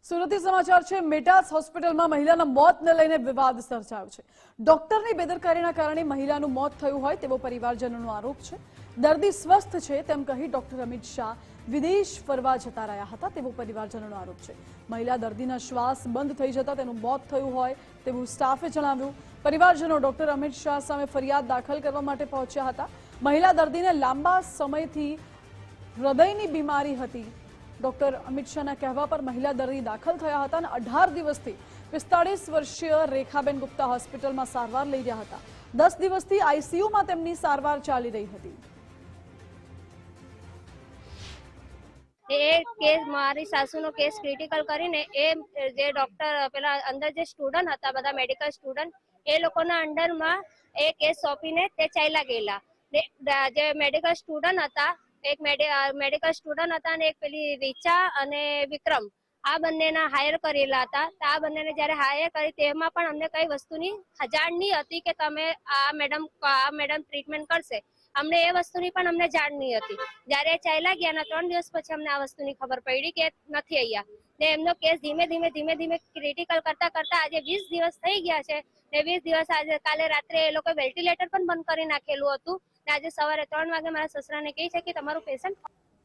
સુરતી સમાચાર છે। મેટાસ હોસ્પિટલમાં મહિલાના મોતને લઈને વિવાદ સર્જાયો છે। ડોક્ટરની બેદરકારીના કારણે મહિલાનું મોત થયું હોય તેવો પરિવારજનોનો આરોપ છે। દર્દી સ્વસ્થ છે તેમ કહી ડોક્ટર અમિત શાહ વિદેશ ફરવા જતા રહ્યા હતા તેવો પરિવારજનોનો આરોપ છે। મહિલા દર્દીના શ્વાસ બંધ થઈ જતા તેનું મોત થયું હોય તેવું સ્ટાફે જણાવ્યું। પરિવારજનો ડોક્ટર અમિત શાહ સામે ફરિયાદ દાખલ કરવા માટે પહોંચ્યા હતા। મહિલા દર્દીને લાંબા સમયથી હૃદયની બીમારી હતી। ડોક્ટર અમિત શાહના કહેવા પર મહિલા દર્દી દાખલ થયા હતા અને 18 દિવસથી 45 વર્ષીય રેખાબેન ગુપ્તા હોસ્પિટલમાં સારવાર લઈ રહ્યા હતા। 10 દિવસથી આઈસીયુમાં તેમની સારવાર ચાલી રહી હતી। केस मारी सासू केस क्रिटिकल करीने जे डॉक्टर पेला अंदर जे स्टूडेंट हता बधा मेडिकल स्टूडेंट ए लोकोना अंडर में ए केस सौंपीने ते चाल्या गेला। जे मेडिकल स्टूडेंट हता एक मेडिकल स्टूडेंट हता ने एक पेली रीचा अने विक्रम आ बंनेना हायर करेला हता। आ बंनेने ज्यारे हायर करी तेमां पण अમને कई वस्तुनी जाण नहीं हती के तमे आ मैडम ट्रीटमेंट करशे। अमने ए वस्तुनी पण अमने जाण नहीं हती। ज्यारे चाल्या गयाना 3 દિવસ પછી अमने आ वस्तुनी खबर पड़ी के નથી आया ने एमनो केस धीमे धीमे क्रिटिकल करता करता आज 20 દિવસ થઈ ગયા છે ને 20 દિવસ આજે કાલે રાત્રે એ લોકો વેન્ટિલેટર પણ બંધ કરી નાખેલું હતું ને આજે સવારે 3 વાગે મારા સસરાને કહે છે કે તમારું પેશન્ટ